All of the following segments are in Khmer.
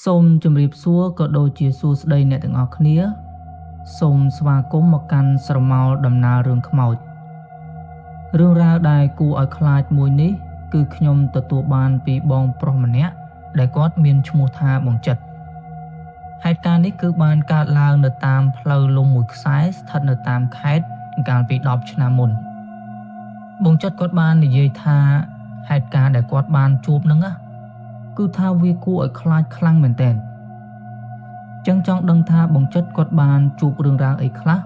សូមជម្រាបសួរក៏ដូចជាសួស្តីអ្នកទាំងអស់គ្នាសូមស្វាគមន៍មកកាន់ស្រមោលដំណើររឿងខ្មោចរឿងរ៉ាវដែលគួរឲ្យខ្លាចមួយនេះគឺខ្ញុំទទួលបានពីបងប្រុសម្នាក់ដែលគាត់មានឈ្មោះថាបងចិត្តហេតុការណ៍នេះគឺបានកើតឡើងនៅតាមផ្លូវលំមួយខ្សែស្ថិតនៅតាមខេត្តកាលពី10ឆ្នាំមុនបងចិត្តគាត់បាននិយាយថាហេតុការណ៍ដែលគាត់បានជួបនឹងគឺថាវាគួរឲ្យខ្លាចខ្លាំងមែនទែនចឹងចង់ដឹងថាបងចិត្តគាត់បានជួបរឿងរ៉ាវអីខ្លះ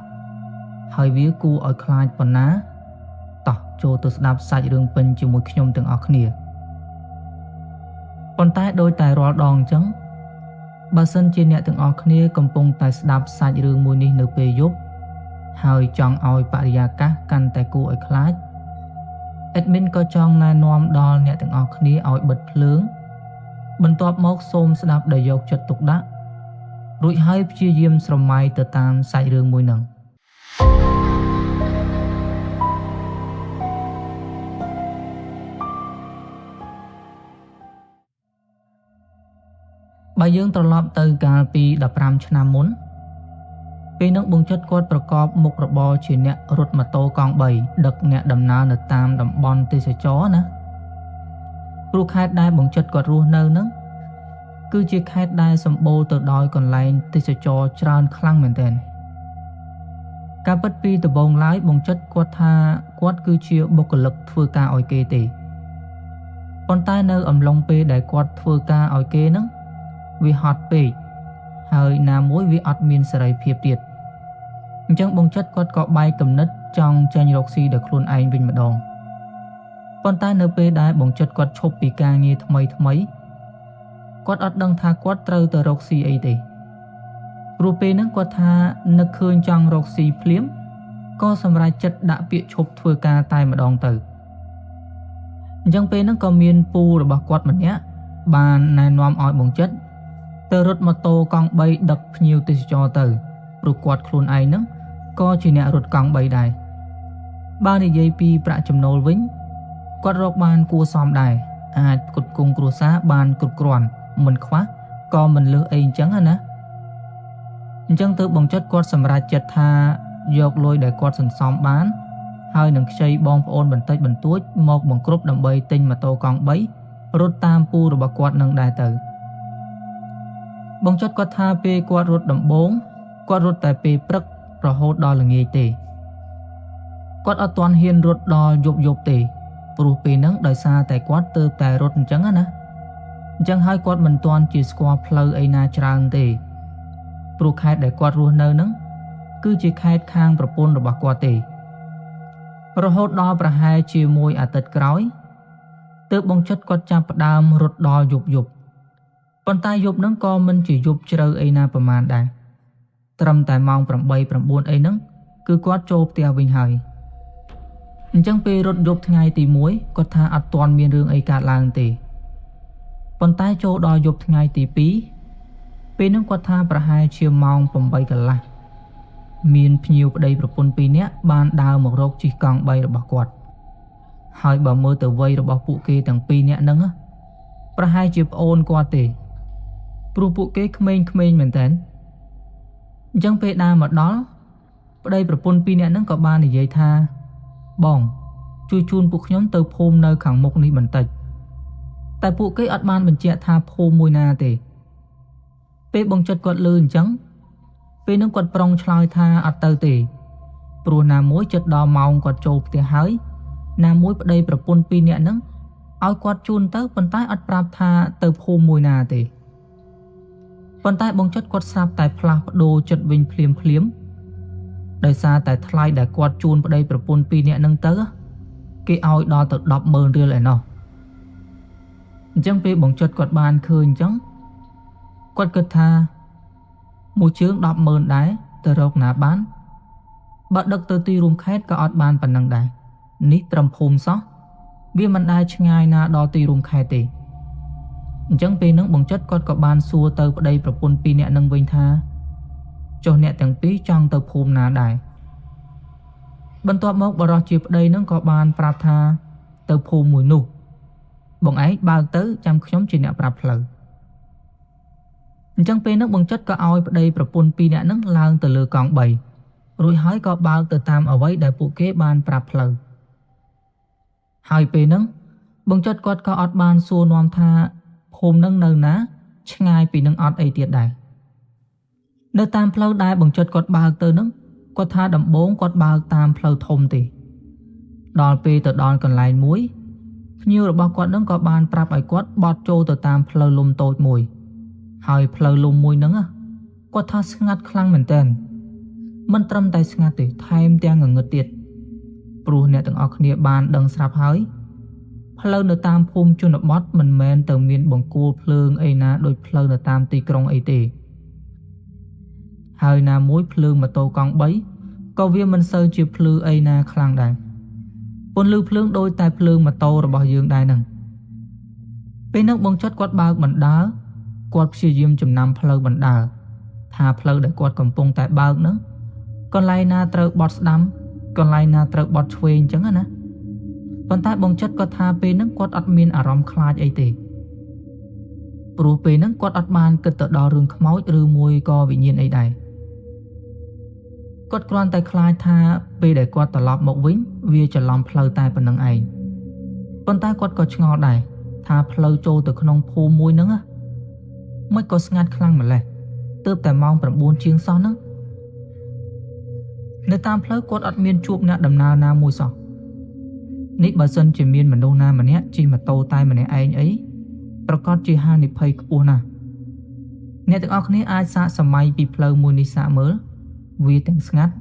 ហើយវាគួរឲ្យខ្លាចប៉ុណ្ណាតោះចូលទៅស្ដាប់សាច់រឿងពេញជាមួយខ្ញុំទាំងអស់គ្នាប៉ុន្តែដោយតែរាល់ដងចឹងបើសិនជាអ្នកទាំងអស់គ្នាកំពុងតែស្ដាប់សាច់រឿងមួយនេះនៅពេលយប់ហើយចង់ឲ្យបរិយាកាសកាន់តែគួរឲ្យខ្លាច admin ក៏ចង់ណែនាំដល់អ្នកទាំងអស់គ្នាឲ្យបិទភ្លើងបន្ទាប់មកសូមស្ដាប់ដោយយកចិត្តទុកដាក់រួចហើយព្យាយាមស្រមៃទៅតាមសាច់រឿងមួយហ្នឹងបើយើងត្រឡប់ទៅកាលពី15ឆ្នាំមុនពេលនោះបងចិត្តគាត់ប្រកបមុខរបរជាអ្នករត់ម៉ូតូកង់3ដឹកអ្នកដំណើរនៅតាមតំបន់ទេសចរណ៍ណាព្រោះខេត្តដែលបងចិត្តគាត់រស់នៅហ្នឹងគឺជាខេត្តដែលសម្បូរទៅដោយកន្លែងទេសចរណ៍ច្រើនខ្លាំងមែនទែនការពិតពីដំបូងឡើយបងចិត្តគាត់ថាគាត់គឺជាបុគ្គលិកធ្វើការឲ្យគេទេប៉ុន្តែនៅអំឡុងពេលដែលគាត់ធ្វើការឲ្យគេហ្នឹងវាហត់ពេកហើយណាមួយវាអត់មានសេរីភាពទៀតអញ្ចឹងបងចិត្តគាត់ក៏បែកគំនិតចង់ចេញរកស៊ីដោយខ្លួនឯងវិញម្ដងប៉ុន្តែនៅពេលដែលបងចិត្តគាត់ឈប់ពីការងារថ្មីគាត់អត់ដឹងថាគាត់ត្រូវទៅរកស៊ីអីទេព្រោះពេលហ្នឹងគាត់ថានឹកឃើញចង់រកស៊ីភ្លាមក៏សម្រេចចិត្តដាក់ពាក្យឈប់ធ្វើការតែម្ដងទៅអញ្ចឹងពេលហ្នឹងក៏មានពូរបស់គាត់ម្នាក់បានណែនាំឲ្យបងចិត្តទៅរត់ម៉ូតូកង់3ដឹកភ្ញៀវទេសចរទៅព្រោះគាត់ខ្លួនឯងហ្នឹងក៏ជាអ្នករត់កង់3ដែរបើនិយាយពីប្រាក់ចំណូលវិញគាត់រកបានគួរសមដែរអាចផ្គត់ផ្គង់គ្រួសារបានគ្រប់គ្រាន់មិនខ្វះក៏មិនលើសអីអញ្ចឹងណាអញ្ចឹងទៅបងចិត្តគាត់សម្រេចចិត្តថាយកលុយដែលគាត់សន្សំបានហើយនឹងខ្ចីបងប្អូនបន្តិចបន្តួចមកបង្គ្រប់ដើម្បីទិញម៉ូតូកង់3រត់តាមពូរបស់គាត់នឹងដែរទៅបងចិត្តគាត់ថាពេលគាត់រត់ដំបូងគាត់រត់តែពេលព្រឹករហូតដល់ល្ងាចទេគាត់អត់ទាន់ហ៊ានរត់ដល់យប់ទេព្រោះពេលហ្នឹងដោយសារតែគាត់ទើបតែរត់អញ្ចឹងណាអញ្ចឹងហើយគាត់មិនទាន់ជាស្គាល់ផ្លូវអីណាច្រើនទេព្រោះខេត្តដែលគាត់រស់នៅហ្នឹងគឺជាខេត្តខាងប្រពន្ធរបស់គាត់ទេរហូតដល់ប្រហែលជាមួយអាទិត្យក្រោយទើបបងចិត្តគាត់ចាប់ផ្ដើមរត់ដល់យប់ប៉ុន្តែយប់ហ្នឹងក៏មិនជាយប់ជ្រៅអីណាប្រហែលដែរត្រឹមតែម៉ោង8 9អីហ្នឹងគឺគាត់ចូលផ្ទះវិញហើយអញ្ចឹងពេលរត់យប់ថ្ងៃទី1គាត់ថាអត់ទាន់មានរឿងអីកើតឡើងទេប៉ុន្តែចូលដល់យប់ថ្ងៃទី2ពេលហ្នឹងគាត់ថាប្រហែលជាម៉ោង8កន្លះមានភ្ញៀវប្តីប្រពន្ធ2នាក់បានដើរមករកជិះកង់3របស់គាត់ហើយបើមើលទៅវ័យរបស់ពួកគេទាំង2នាក់ហ្នឹងប្រហែលជាប្អូនគាត់ទេព្រោះពួកគេក្មេងៗមែនតើអញ្ចឹងពេលដើរមកដល់ប្តីប្រពន្ធ2នាក់ហ្នឹងក៏បាននិយាយថាបងជួយជូនពួកខ្ញុំទៅភូមិនៅខាងមុខនេះបន្តិចតែពួកគេអត់បានបញ្ជាក់ថាភូមិមួយណាទេពេលបងចិត្តគាត់លឺអញ្ចឹងពេលហ្នឹងគាត់ប្រុងឆ្លើយថាអត់ទៅទេព្រោះណាមួយចិត្តដល់ម៉ោងគាត់ចូលផ្ទះហើយណាមួយប្តីប្រពន្ធ2នាក់ហ្នឹងឲ្យគាត់ជូនទៅប៉ុន្តែអត់ប្រាប់ថាទៅភូមិមួយណាទេប៉ុន្តែបងចិត្តគាត់ស្រាប់តែផ្លាស់ប្ដូរចិត្តវិញភ្លាមដោយសារតែថ្លៃដែលគាត់ជូនប្តីប្រពន្ធ2នាក់ហ្នឹងទៅគេឲ្យដល់ទៅ 10,000 រៀលឯណោះអញ្ចឹងពេលបងចិត្តគាត់បានឃើញអញ្ចឹងគាត់គិតថាមួយជើង 10,000 ដែរទៅរកណាបានបើដឹកទៅទីរួមខេត្តក៏អត់បានប៉ុណ្ណឹងដែរនេះត្រឹមភូមិសោះវាមិនដែលឆ្ងាយណាដល់ទីរួមខេត្តទេអញ្ចឹងពេលហ្នឹងបងចិត្តគាត់ក៏បានសួរទៅប្តីប្រពន្ធ2នាក់ហ្នឹងវិញថាចុះអ្នកទាំងពីរចង់ទៅភូមិណាដែរបន្ទាប់មកបរិសុទ្ធជាប្តីហ្នឹងក៏បានប្រាប់ថាទៅភូមិមួយនោះបងឯងបើកទៅចាំខ្ញុំជាអ្នកប្រាប់ផ្លូវ ចឹងពេលហ្នឹងបងចិត្តក៏ឲ្យប្តីប្រពន្ធពីរនាក់ហ្នឹងឡើងទៅលើកង់3រួចហើយក៏បើកទៅតាមអ្វីដែលពួកគេបានប្រាប់ផ្លូវហើយពេលហ្នឹងបងចិត្តគាត់ក៏អត់បានសួរនាំថាភូមិហ្នឹងនៅណាឆ្ងាយពីនឹងអត់អីទៀតដែរនៅតាមផ្លូវដែលបងចិត្តគាត់បើកទៅហ្នឹងគាត់ថាដំបូងគាត់បើកតាមផ្លូវធំទេដល់ពេលទៅដល់កន្លែងមួយភ្ញៀវរបស់គាត់ហ្នឹងក៏បានប្រាប់ឲ្យគាត់បត់ចូលទៅតាមផ្លូវលំតូចមួយហើយផ្លូវលំមួយហ្នឹងគាត់ថាស្ងាត់ខ្លាំងមែនទែនមិនត្រឹមតែស្ងាត់ទេថែមទាំងងងឹតទៀតព្រោះអ្នកទាំងអស់គ្នាបានដឹងស្រាប់ហើយផ្លូវនៅតាមភូមិជនបទមិនមែនទៅមានបង្គោលភ្លើងអីណាដូចផ្លូវនៅតាមទីក្រុងអីទេហើយណាមួយភ្លើងម៉ូតូកង់3ក៏វាមិនសូវជាភ្លឺអីណាខ្លាំងដែរពន្លឺភ្លើងដូចតែភ្លើងម៉ូតូរបស់យើងដែរហ្នឹងពេលហ្នឹងបងចិត្តគាត់បើកបណ្ដើរគាត់ព្យាយាមចំណាំផ្លូវបណ្ដើរថាផ្លូវដែលគាត់កំពុងតែបើកហ្នឹងកន្លែងណាត្រូវបត់ស្ដាំកន្លែងណាត្រូវបត់ឆ្វេងអញ្ចឹងណាប៉ុន្តែបងចិត្តគាត់ថាពេលហ្នឹងគាត់អត់មានអារម្មណ៍ខ្លាចអីទេព្រោះពេលហ្នឹងគាត់អត់បានគិតទៅដល់រឿងខ្មោចឬមួយក៏វិញ្ញាណអីដែរគាត់គ្រាន់តែខ្លាចថាពេលដែលគាត់ត្រឡប់មកវិញវាច្រឡំផ្លូវតែប៉ុណ្្នឹងឯងប៉ុន្តែគាត់ក៏ឆ្ងល់ដែរថាផ្លូវចូលទៅក្នុងភូមិមួយហ្នឹងមិនក៏ស្ងាត់ខ្លាំងម្ល៉េះទើបតែម៉ោង 9 ជាងសោះហ្នឹងនៅតាមផ្លូវគាត់អត់មានជួបអ្នកដំណើរណាមួយសោះនេះបើសិនជាមានមនុស្សណាម្នាក់ជិះម៉ូតូតែម្នាក់ឯងអីប្រកាសជាហានិភ័យខ្ពស់ណាស់អ្នកទាំងអស់គ្នាអាចសាកសម័យពីផ្លូវមួយនេះសាកមើលវាទាំងស្ងាត់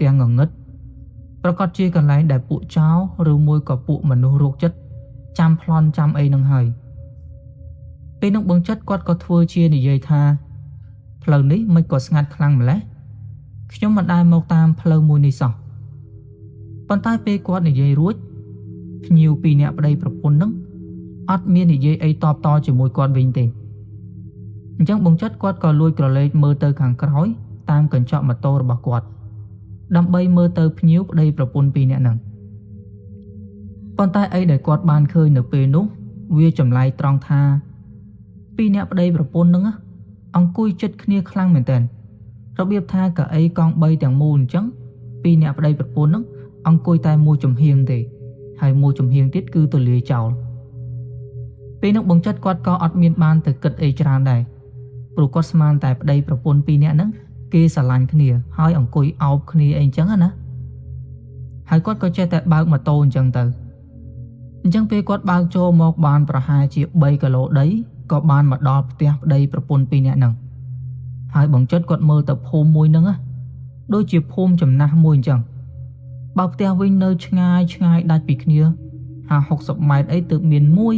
ទាំងងងឹតប្រកាសជាកន្លែងដែលពួកចោរឬមួយក៏ពួកមនុស្សរោគចិត្តចាំប្លន់ចាំអីនឹងហើយពេលនោះបងចិត្តគាត់ក៏ធ្វើជានិយាយថាផ្លូវនេះមិនក៏ស្ងាត់ខ្លាំងម្ល៉េះខ្ញុំមិនដែលមកតាមផ្លូវមួយនេះសោះប៉ុន្តែពេលគាត់និយាយរួចភ្ញៀវពីរនាក់ប្តីប្រពន្ធនឹងអត់មាននិយាយអីតបតជាមួយគាត់វិញទេអញ្ចឹងបងចិត្តគាត់ក៏លួចក្រឡេកមើលទៅខាងក្រោយតាមកញ្ចក់ម៉ូតូរបស់គាត់ដើម្បីមើលទៅភ្ញៀវប្តីប្រពន្ធពីរនាក់ហ្នឹងប៉ុន្តែអីដែលគាត់បានឃើញនៅពេលនោះវាចម្លែកត្រង់ថាពីរនាក់ប្តីប្រពន្ធហ្នឹងអង្គុយជិតគ្នាខ្លាំងមែនទែនរបៀបថាកៅអីកង់3ទាំងមូលអញ្ចឹងពីរនាក់ប្តីប្រពន្ធហ្នឹងអង្គុយតែមួយចំហៀងទេហើយមួយចំហៀងទៀតគឺទលាយចោលពេលនោះបងចិត្តគាត់ក៏អត់មានបានទៅគិតអីច្រើនដែរព្រោះគាត់ស្មានតែប្តីប្រពន្ធពីរនាក់ហ្នឹងគេស្រឡាញ់គ្នាហើយអង្គុយអោបគ្នាអីអញ្ចឹងណាហើយគាត់ក៏ចេះតែបើកម៉ូតូអញ្ចឹងទៅអញ្ចឹងពេលគាត់បើកចូលមកបានប្រហែលជា3គីឡូដីក៏បានមកដល់ផ្ទះប្តីប្រពន្ធពីរនាក់ហ្នឹងហើយបងចិត្តគាត់មើលទៅភូមិមួយហ្នឹងដូចជាភូមិចំណាស់មួយអញ្ចឹងបើផ្ទះវិញនៅឆ្ងាយដាច់ពីគ្នា50 ម៉ែត្រអីទើបមានមួយ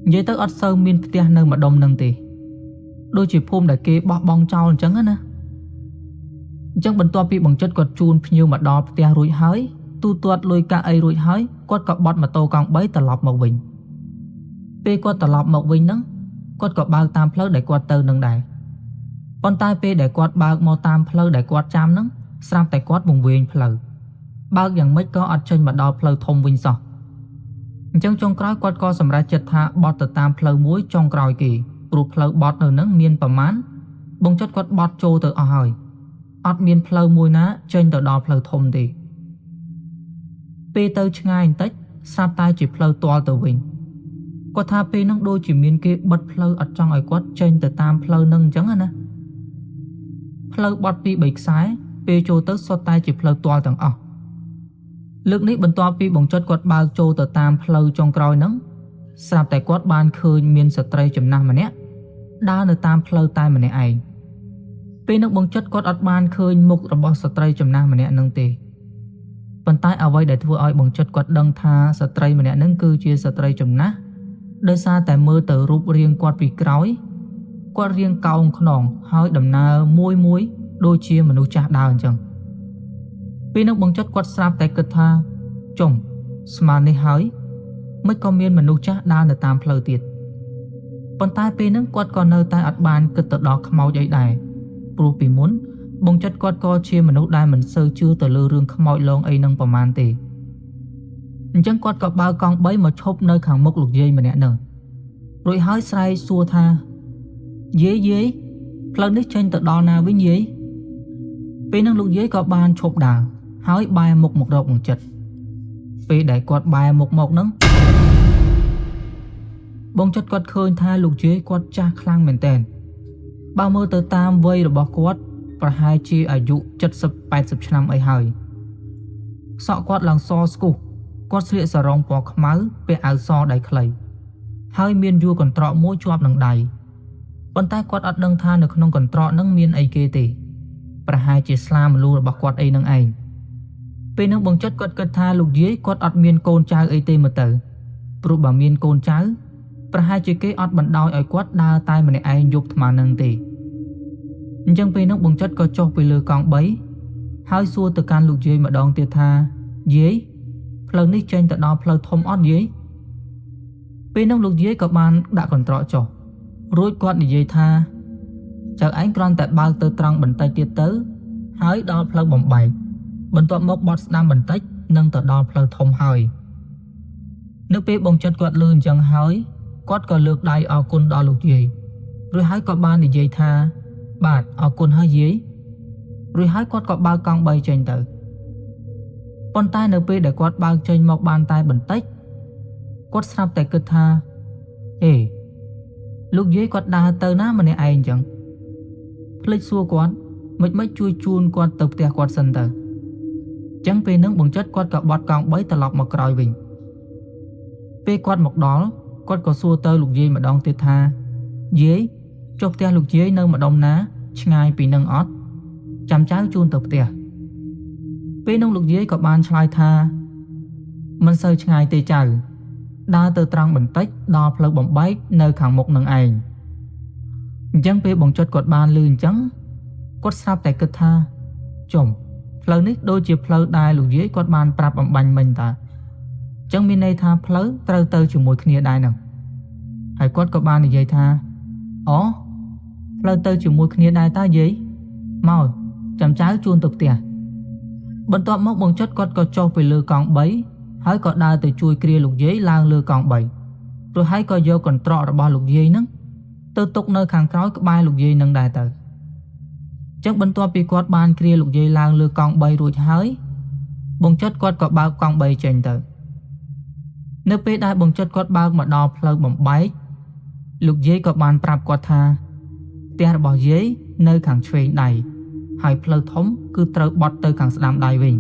និយាយទៅអត់សូវមានផ្ទះនៅម្ដុំហ្នឹងទេដូចជាភូមិដែលគេបោះបង់ចោលអញ្ចឹងណាអញ្ចឹងបន្ទាប់ពីបងចិត្តគាត់ជូនភ្ញៀវមកដល់ផ្ទះរួចហើយទូទាត់លុយកាក់អីរួចហើយគាត់ក៏បត់ម៉ូតូកង់3ត្រឡប់មកវិញពេលគាត់ត្រឡប់មកវិញហ្នឹងគាត់ក៏បើកតាមផ្លូវដែលគាត់ទៅនឹងដែរប៉ុន្តែពេលដែលគាត់បើកមកតាមផ្លូវដែលគាត់ចាំហ្នឹងស្រាប់តែគាត់វង្វេងផ្លូវបើកយ៉ាងម៉េចក៏អត់ចេញមកដល់ផ្លូវធំវិញសោះអញ្ចឹងចុងក្រោយគាត់ក៏សម្រេចចិត្តថាបត់ទៅតាមផ្លូវមួយចុងក្រោយគេព្រោះផ្លូវបត់នៅហ្នឹងមានប្រមាណបងចិត្តគាត់បត់ចូលទៅអស់ហើយអត់មានផ្លូវមួយណាចេញទៅដល់ផ្លូវធំទេពេលទៅឆ្ងាយបន្តិចស្រាប់តែជាផ្លូវទាល់ទៅវិញគាត់ថាពេលហ្នឹងដូចជាមានគេបិទផ្លូវអត់ចង់ឲ្យគាត់ចេញទៅតាមផ្លូវហ្នឹងអញ្ចឹងណាផ្លូវបត់ពី3ខ្សែពេលចូលទៅសុទ្ធតែជាផ្លូវទាល់ទាំងអស់លើកនេះបន្ទាប់ពីបងចិត្តគាត់បើកចូលទៅតាមផ្លូវចុងក្រោយហ្នឹងស្រាប់តែគាត់បានឃើញមានស្ត្រីចំណាស់ម្នាក់ដើរនៅតាមផ្លូវតែម្នាក់ឯងពេលនោះបងចិត្តគាត់អត់បានឃើញមុខរបស់ស្ត្រីចំណាស់ម្នាក់ហ្នឹងទេប៉ុន្តែអ្វីដែលធ្វើឲ្យបងចិត្តគាត់ដឹងថាស្ត្រីម្នាក់ហ្នឹងគឺជាស្ត្រីចំណាស់ដោយសារតែមើលទៅរូបរាងគាត់ពីក្រោយគាត់រាងកោងខ្នងហើយដំណើរមួយដូចជាមនុស្សចាស់ដើរអញ្ចឹងពេលនោះបងចិត្តគាត់ស្រាប់តែគិតថាចុំស្មាននេះហើយមិនក៏មានមនុស្សចាស់ដើរនៅតាមផ្លូវទៀតប៉ុន្តែពេលហ្នឹងគាត់ក៏នៅតែអត់បានគិតទៅដល់ខ្មោចអីដែរព្រោះពីមុនបងចិត្តគាត់ក៏ជាមនុស្សដែលមិនសូវជឿទៅលើរឿងខ្មោចលងអីនឹងប្រមាណទេអញ្ចឹងគាត់ក៏បើកកង់3មកឈប់នៅខាងមុខលោកយាយម្នាក់ហ្នឹងរួចហើយស្រែកសួរថា យាយផ្លូវនេះចេញទៅដល់ណាវិញយាយពេលហ្នឹងលោកយាយក៏បានឈប់ដើរហើយបែរមុខមករកបង្ចិត្តពេលដែលគាត់បែរមុខមកហ្នឹងបងចិត្តគាត់ឃើញថាលោកយាយគាត់ចាស់ខ្លាំងមែនទែនបើមើលទៅតាមវ័យរបស់គាត់ប្រហែលជាអាយុ70-80ឆ្នាំអីហើយសក់គាត់ឡើងសស្គុះគាត់ស្លៀកសារ៉ុងពណ៌ខ្មៅពាក់អាវសដៃខ្លីហើយមានយួរកន្ត្រកមួយជាប់នឹងដៃប៉ុន្តែគាត់អត់ដឹងថានៅក្នុងកន្ត្រកហ្នឹងមានអីគេទេប្រហែលជាស្លាម្លូរបស់គាត់អីហ្នឹងឯងពេលហ្នឹងបងចិត្តគាត់គិតថាលោកយាយគាត់អត់មានកូនចៅអីទេមើលទៅព្រោះបើមានកូនចៅប្រហែលជាគេអត់បណ្ដោយឲ្យគាត់ដើរតែម្នាក់ឯងយប់ថ្មហ្នឹងទេអញ្ចឹងពេលហ្នឹងបងចិត្តក៏ចុះពីលើកង់3ហើយសួរទៅកាន់លោកយាយម្ដងទៀតថាយាយផ្លូវនេះចេញទៅដល់ផ្លូវធំអត់យាយពេលហ្នឹងលោកយាយក៏បានដាក់កន្ត្រកចុះរួចគាត់និយាយថាចៅឯងគ្រាន់តែបើកទៅត្រង់បន្តិចទៀតទៅហើយដល់ផ្លូវបំបែកបន្ទាប់មកបត់ស្ដាំបន្តិចនឹងទៅដល់ផ្លូវធំហើយនៅពេលបងចិត្តគាត់លឺអញ្ចឹងហើយគាត់ក៏លើកដៃអរគុណដល់លោកយាយរួចហើយក៏បាននិយាយថាបាទអរគុណហើយយាយរួចហើយគាត់ក៏បើកកង់3ចេញទៅប៉ុន្តែនៅពេលដែលគាត់បើកចេញមកបានតែបន្តិចគាត់ស្រាប់តែគិតថាលោកយាយគាត់ដើរទៅណាម្នាក់ឯងអញ្ចឹងភ្លេចសួរគាត់មិនជួយជូនគាត់ទៅផ្ទះគាត់សិនទៅអញ្ចឹងពេលហ្នឹងបងចិត្តគាត់ក៏បត់កង់3ត្រឡប់មកក្រោយវិញពេលគាត់មកដល់គាត់ក៏សួរទៅលោកយាយម្ដងទៀតថាយាយចុះផ្ទះលោកយាយនៅម្ដុំណាឆ្ងាយពីនឹងអត់ចាំចៅជូនទៅផ្ទះពេលនោះលោកយាយក៏បានឆ្លើយថាមិនសូវឆ្ងាយទេចៅដើរទៅត្រង់បន្តិចដល់ផ្លូវបំបែកនៅខាងមុខនឹងឯងអញ្ចឹងពេលបងចិត្តគាត់បានលឺអញ្ចឹងគាត់ស្រាប់តែគិតថាផ្លូវនេះដូចជាផ្លូវដែលលោកយាយគាត់បានប្រាប់អំបញ្ញមិញតាអញ្ចឹងមានន័យថាផ្លូវត្រូវទៅជាមួយគ្នាដែរហ្នឹងហើយគាត់ក៏បាននិយាយថាផ្លូវទៅជាមួយគ្នាដែរតើយាយមកចាំចៅជូនទៅផ្ទះបន្ទាប់មកបងចិត្តគាត់ក៏ចុះទៅលើកង់3ហើយក៏ដើរទៅជួយគ្រាលោកយាយឡើងលើកង់3រួចហើយក៏យកកន្ត្រករបស់លោកយាយហ្នឹងទៅទុកនៅខាងក្រោយក្បែរលោកយាយនឹងដែរទៅចឹងបន្ទាប់ពីគាត់បានគ្រាលោកយាយឡើងលើកង់3រួចហើយបងចិត្តគាត់ក៏បើកកង់3ចេញទៅនៅពេលដែលបងចិត្តគាត់បើកមកដល់ផ្លូវបំបែកលោកយាយក៏បានប្រាប់គាត់ថាផ្ទះរបស់យាយនៅខាងឆ្វេងដៃហើយផ្លូវធំគឺត្រូវបត់ទៅខាងស្ដាំដៃវិញ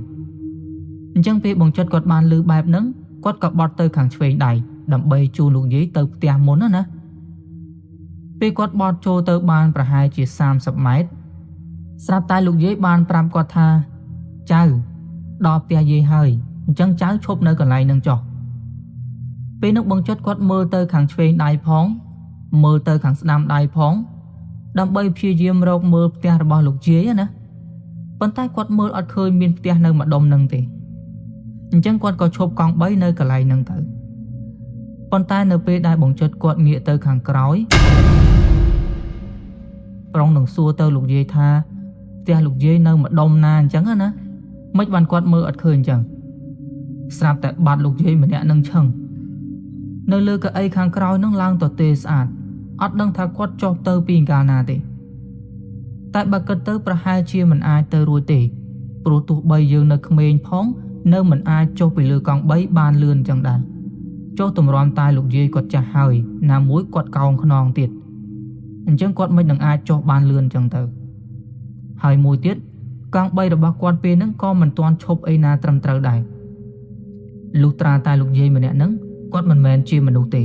អញ្ចឹងពេលបងចិត្តគាត់បានលឺបែបហ្នឹងគាត់ក៏បត់ទៅខាងឆ្វេងដៃដើម្បីជូនលោកយាយទៅផ្ទះមុនណាពេលគាត់បត់ចូលទៅបានប្រហែលជា30ម៉ែត្រស្រាប់តែលោកយាយបានប្រាប់គាត់ថាចៅដល់ផ្ទះយាយហើយអញ្ចឹងចៅឈប់នៅកន្លែងហ្នឹងចុះពេលនោះបងចិត្តគាត់មើលទៅខាងឆ្វេងដៃផងមើលទៅខាងស្ដាំដៃផងដើម្បីព្យាយាមរកមើលផ្ទះរបស់លោកយាយណាប៉ុន្តែគាត់មើលអត់ឃើញមានផ្ទះនៅម្ដុំហ្នឹងទេអញ្ចឹងគាត់ក៏ឈប់កង់3នៅកន្លែងហ្នឹងទៅប៉ុន្តែនៅពេលដែលបងចិត្តគាត់ងាកទៅខាងក្រោយប្រុងនឹងសួរទៅលោកយាយថាផ្ទះលោកយាយនៅម្ដុំណាអញ្ចឹងណាមិនបានគាត់មើលអត់ឃើញអញ្ចឹងស្រាប់តែបាត់លោកយាយម្នាក់នឹងឈឹងនៅលើកៅអីខាងក្រោយនឹងឡើងទទេស្អាតអត់ដឹងថាគាត់ចុះទៅពីកាលណាទេតែបើគិតទៅប្រហែលជាមិនអាចទៅរួចទេព្រោះទោះបីយើងនៅក្មេងផងនៅមិនអាចចុះពីលើកង់3បានលឿនអញ្ចឹងដែរចុះទម្រាំតែលោកយាយគាត់ចាស់ហើយណាមួយគាត់កោងខ្នងទៀតអញ្ចឹងគាត់មិននឹងអាចចុះបានលឿនអញ្ចឹងទៅហើយមួយទៀតកង់3របស់គាត់ពេលហ្នឹងក៏មិនទាន់ឈប់អីណាត្រឹមត្រូវដែរលុះត្រាតែលោកយាយម្នាក់ហ្នឹងគាត់មិនមែនជាមនុស្សទេ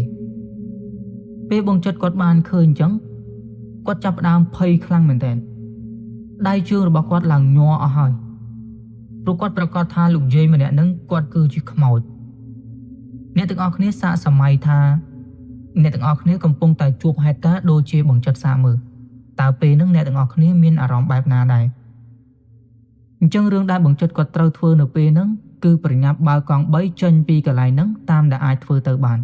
ពេលបងចិត្តគាត់បានឃើញអញ្ចឹងគាត់ចាប់ផ្ដើមភ័យខ្លាំងមែនទែនដៃជើងរបស់គាត់ឡើងញ័រអស់ហើយព្រោះគាត់ប្រកាសថាលោកយាយម្នាក់ហ្នឹងគាត់គឺជាខ្មោចអ្នកទាំងអស់គ្នាសាកសម័យថាអ្នកទាំងអស់គ្នាកំពុងតែជួបហេតុការណ៍ដូចជាបងចិត្តសាកមើលតើពេលហ្នឹងអ្នកទាំងអស់គ្នាមានអារម្មណ៍បែបណាដែរអញ្ចឹងរឿងដែលបងចិត្តគាត់ត្រូវធ្វើនៅពេលហ្នឹងគឺប្រញាប់បើកកង់3ចេញពីកន្លែងហ្នឹងតាមដែលអាចធ្វើទៅបាន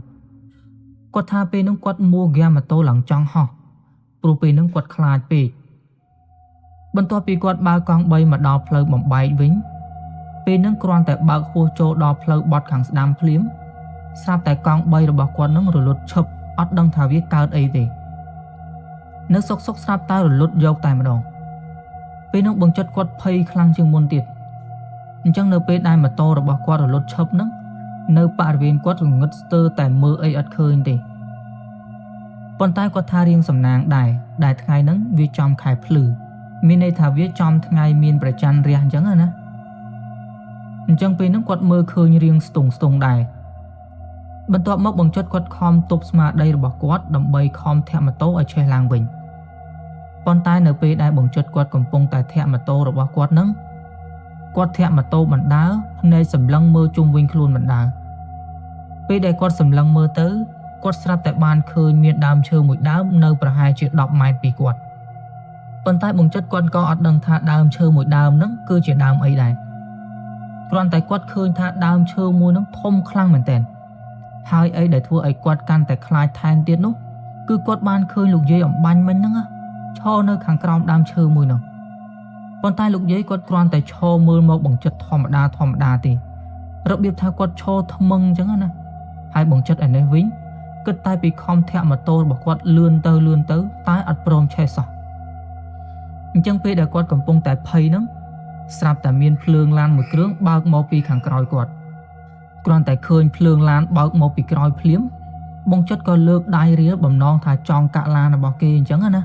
គាត់ថាពេលហ្នឹងគាត់មួហ្គាម៉ូតូឡើងចង់ហោះព្រោះពេលហ្នឹងគាត់ខ្លាចពេកបន្ទាប់ពីគាត់បើកកង់3មកដល់ផ្លូវបំបែកវិញពេលហ្នឹងគ្រាន់តែបើកហួសចូលដល់ផ្លូវបត់ខាងស្ដាំភ្លាមស្រាប់តែកង់3របស់គាត់ហ្នឹងរលត់ឈប់អត់ដឹងថាវាកើតអីទេ នៅសុកស្រាប់តែរលត់យកតែម្ដងពេលនោះបង្ចិត្តគាត់ភ័យខ្លាំងជាងមុនទៀតអញ្ចឹងនៅពេលដែលម៉ូតូរបស់គាត់រលត់ឈប់ហ្នឹងនៅបរិវេណគាត់ងឹតស្ទើរតែមើលអីអត់ឃើញទេប៉ុន្តែគាត់ថារៀងសំណាងដែរថ្ងៃហ្នឹងវាចំខែភ្លឺមានន័យថាវាចំថ្ងៃមានប្រច័នរះអញ្ចឹងណាអញ្ចឹងពេលហ្នឹងគាត់មើលឃើញរៀងស្ទង់ដែរបន្ទាប់មកបង្ចុតគាត់ខំទប់ស្មារតីរបស់គាត់ដើម្បីខំធាក់ម៉ូតូឲ្យឆេះឡើងវិញប៉ុន្តែនៅពេលដែលបង្ចុតគាត់កំពុងតែធាក់ម៉ូតូរបស់គាត់ហ្នឹងគាត់ធាក់ម៉ូតូបណ្ដើរភ្នែកសម្លឹងមើលជុំវិញខ្លួនបណ្ដើរពេលដែលគាត់សម្លឹងមើលទៅគាត់ស្រាប់តែបានឃើញមានដើមឈើមួយដើមនៅប្រហែលជា10ម៉ែត្រពីគាត់ប៉ុន្តែបង្ចុតគាត់ក៏អត់ដឹងថាដើមឈើមួយដើមហ្នឹងគឺជាដើមអីដែរគ្រាន់តែគាត់ឃើញថាដើមឈើមួយហ្នឹងធំខ្លាំងមែនទែនហើយអីដែលធ្វើឲ្យគាត់កាន់តែខ្លាចថែមទៀតនោះគឺគាត់បានឃើញលោកយាយអំបាញ់មិញហ្នឹងឈរនៅខាងក្រោមដើមឈើមួយហ្នឹងប៉ុន្តែលោកយាយគាត់គ្រាន់តែឈរមើលមកបង្ចុតធម្មតាទេរបៀបថាគាត់ឈរថ្មឹងអញ្ចឹងណាហើយបង្ចុតឯនេះវិញគិតតែពីខំធាក់ម៉ូតូរបស់គាត់លឿនទៅតែអត់ព្រមឆេះសោះអញ្ចឹងពេលដែលគាត់កំពុងតែភ័យហ្នឹងស្រាប់តែមានភ្លើងឡានមួយគ្រឿងបើកមកពីខាងក្រោយគាត់គ្រាន់តែឃើញភ្លើងឡានបើកមកពីក្រោយភ្លាមបង្ចុតក៏លើកដៃរៀលបំណងថាចង់កាក់ឡានរបស់គេអញ្ចឹងណា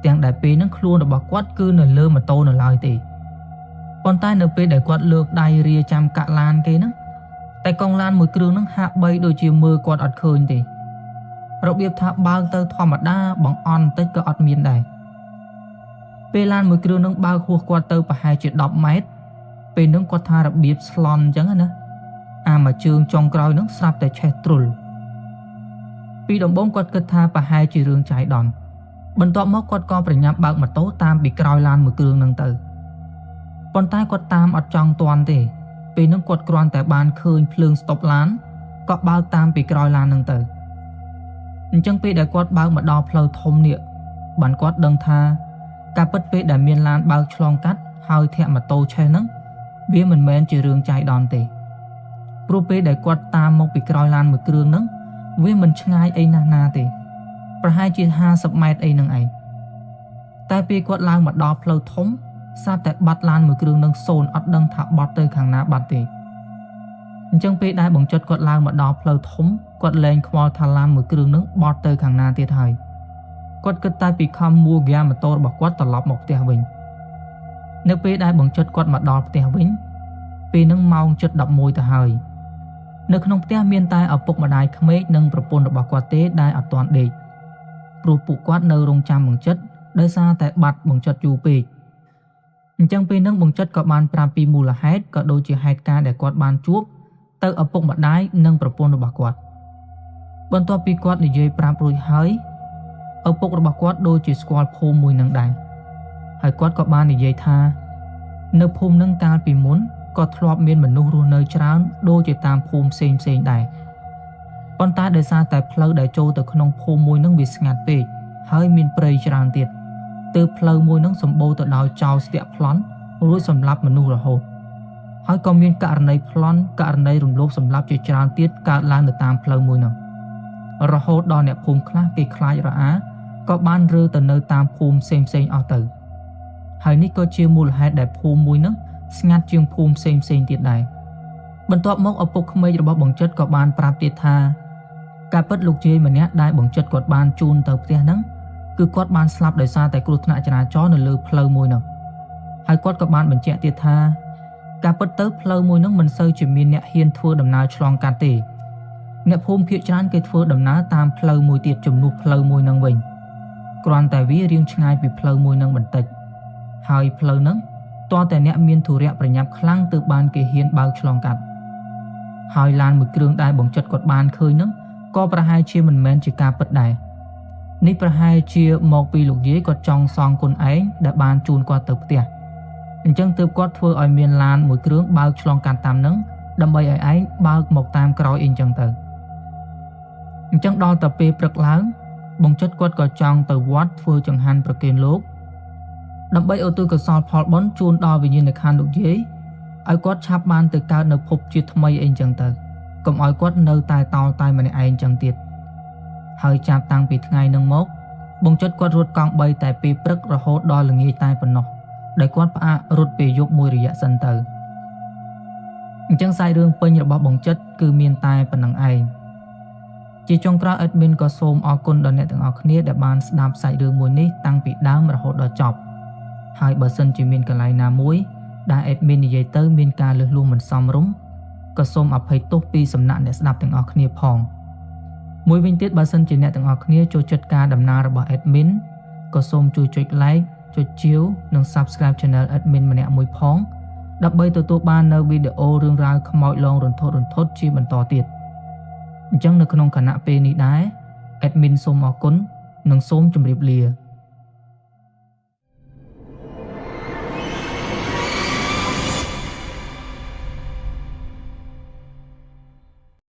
ទាំងដែលពេលហ្នឹងខ្លួនរបស់គាត់គឺនៅលើម៉ូតូនៅឡើយទេប៉ុន្តែនៅពេលដែលគាត់លើកដៃរៀលចាំកាក់ឡានគេហ្នឹងតែកង់ឡានមួយគ្រឿងហ្នឹងហាក់បីដូចជាមើលគាត់អត់ឃើញទេរបៀបថាបើកទៅធម្មតាបង្អន់បន្តិចក៏អត់មានដែរពេលឡានមួយគ្រឿងហ្នឹងបើកហួសគាត់ទៅប្រហែលជា10ម៉ែត្រពេលហ្នឹងគាត់ថារបៀបស្លន់អញ្ចឹងណាអាមួយជើងចុងក្រោយហ្នឹងស្រាប់តែឆេះទ្រុលពីដំបូងគាត់គិតថាប្រហែលជារឿងចៃដន្យបន្ទាប់មកគាត់ក៏ប្រញាប់បើកម៉ូតូតាមពីក្រោយឡានមួយគ្រឿងហ្នឹងទៅប៉ុន្តែគាត់តាមអត់ចង់ទាន់ទេពេលហ្នឹងគាត់គ្រាន់តែបានឃើញភ្លើងស្តុបឡានក៏បើកតាមពីក្រោយឡានហ្នឹងទៅអញ្ចឹងពេលដែលគាត់បើកមកដល់ផ្លូវធំនេះបានគាត់ដឹងថាការពិតពេលដែលមានឡានបើកឆ្លងកាត់ហើយធាក់ម៉ូតូឆេះហ្នឹងវាមិនមែនជារឿងចៃដន្យទេព្រោះពេលដែលគាត់តាមមកពីក្រោយឡានមួយគ្រឿងហ្នឹងវាមិនឆ្ងាយអីណាស់ណាទេប្រហែលជា50ម៉ែត្រអីហ្នឹងឯងតែពេលគាត់ឡើងមកដល់ផ្លូវធំស្រាប់តែបាត់ឡានមួយគ្រឿងហ្នឹងសូន្យអត់ដឹងថាបត់ទៅខាងណាបាត់ទេអញ្ចឹងពេលដែលបង្ចុតគាត់ឡើងមកដល់ផ្លូវធំគាត់លែងខ្វល់ថាឡានមួយគ្រឿងហ្នឹងបត់ទៅខាងណាទៀតហើយគាត់គិតតែពីខំមួហ្គាម៉ូតូរបស់គាត់ត្រឡប់មកផ្ទះវិញនៅពេលដែលបង្ចុតគាត់មកដល់ផ្ទះវិញពេលហ្នឹងម៉ោង7:11ទៅហើយនៅក្នុងផ្ទះមានតែឪពុកម្ដាយក្មេកនិងប្រពន្ធរបស់គាត់ទេដែលអត់ទាន់ដេកព្រោះពួកគាត់នៅរងចាំបង្ចុតដោយសារតែបាត់បង្ចុតយូរពេកអញ្ចឹងពេលហ្នឹងបង្ចុតក៏បានប្រាប់ពីមូលហេតុក៏ដូចជាហេតុការណ៍ដែលគាត់បានជួបទៅឪពុកម្ដាយនិងប្រពន្ធរបស់គាត់បន្ទាប់ពីគាត់និយាយប្រាប់រួចហើយឪពុករបស់គាត់ដូចជាស្គាល់ភូមិមួយនឹងដែរហើយគាត់ក៏បាននិយាយថានៅភូមិនឹងកាលពីមុនក៏ធ្លាប់មានមនុស្សរស់នៅច្រើនដូចជាតាមភូមិផ្សេងដែរប៉ុន្តែដោយសារតែផ្លូវដែលចូលទៅក្នុងភូមិមួយនឹងវាស្ងាត់ពេកហើយមានព្រៃច្រើនទៀតទើបផ្លូវមួយនឹងសម្បូរទៅដោយចោរស្ទាក់ប្លន់រួចសម្លាប់មនុស្សរហូតហើយក៏មានករណីប្លន់ករណីរំលោភសម្លាប់ជាច្រើនទៀតកើតឡើងនៅតាមផ្លូវមួយនោះរហូតដល់អ្នកភូមិខ្លះគេខ្លាចរអាក៏បានរើទៅនៅតាមភូមិផ្សេងអស់ទៅហើយនេះក៏ជាមូលហេតុដែលភូមិមួយនោះស្ងាត់ជាងភូមិផ្សេងទៀតដែរបន្ទាប់មកឪពុកក្មេករបស់បង្ចុតក៏បានប្រាប់ទៀតថាការពិតលោកយាយម្នាក់ដែលបង្ចុតគាត់បានជូនទៅផ្ទះហ្នឹងគឺគាត់បានស្លាប់ដោយសារតែគ្រោះថ្នាក់ចរាចរណ៍នៅលើផ្លូវមួយនោះហើយគាត់ក៏បានបញ្ជាក់ទៀតថាការពិតទៅផ្លូវមួយនោះមិនសូវជាមានអ្នកហ៊ានធ្វើដំណើរឆ្លងកាត់ទេអ្នកភូមិភាគច្រើនគេធ្វើដំណើរតាមផ្លូវមួយទៀតជំនួសផ្លូវមួយនឹងវិញគ្រាន់តែវារៀងឆ្ងាយពីផ្លូវមួយនឹងបន្តិចហើយផ្លូវហ្នឹងតើតែអ្នកមានធុរៈប្រញាប់ខ្លាំងទើបបានគេហ៊ានបើកឆ្លងកាត់ហើយឡានមួយគ្រឿងដែលបង្ចុតគាត់បានឃើញហ្នឹងក៏ប្រហែលជាមិនមែនជាការពិតដែរនេះប្រហែលជាមកពីលោកយាយគាត់ចង់សងគុណឯងដែលបានជូនគាត់ទៅផ្ទះអញ្ចឹងទើបគាត់ធ្វើឲ្យមានឡានមួយគ្រឿងបើកឆ្លងកាត់តាមហ្នឹងដើម្បីឲ្យឯងបើកមកតាមក្រោយអីចឹងទៅអញ្ចឹងដល់តែពេលព្រឹកឡើងបង្ចុតគាត់ក៏ចង់ទៅវត្តធ្វើចង្ហាន់ប្រគេនលោកដើម្បីឧទ្ទិសកុសលផលបុណ្យជូនដល់វិញ្ញាណក្ខន្ធលោកយាយឲ្យគាត់ឆាប់បានទៅកើតនៅភពជាតិថ្មីអីចឹងទៅកុំឲ្យគាត់នៅតែតោលតែម្នាក់ឯងចឹងទៀតហើយចាប់តាំងពីថ្ងៃហ្នឹងមក បងចិត្តគាត់រត់កង់3តែពេលព្រឹករហូតដល់ល្ងាចតែប៉ុណ្ណោះដែលគាត់ផ្អាករត់ពេលយប់មួយរយៈសិនទៅអញ្ចឹងសាច់រឿងពេញរបស់បងចិត្តគឺមានតែប៉ុណ្្នឹងឯងជាចុងក្រោយ admin ក៏សូមអរគុណដល់អ្នកទាំងអស់គ្នាដែលបានស្ដាប់សាច់រឿងមួយនេះតាំងពីដើមរហូតដល់ចប់ហើយបើសិនជាមានកន្លែងណាមួយដែល admin និយាយទៅមានការលើសលួសមិនសមរម្យក៏សូមអភ័យទោសពីសំណាក់អ្នកស្ដាប់ទាំងអស់គ្នាផងមួយវិញទៀតបើសិនជាអ្នកទាំងអស់គ្នាចូលចិត្តការដំណើររបស់ admin ក៏សូមជួយចុច like ចុចជាវនិង subscribe channel admin ម្នាក់មួយផងដើម្បីទទួលបាននៅវីដេអូរឿងរ៉ាវខ្មោចលងរន្ធត់ជាបន្តទៀតអញ្ចឹងនៅក្នុងគណៈពេលនេះដែរ admin សូមអរគុណនិងសូមជម្រាបលា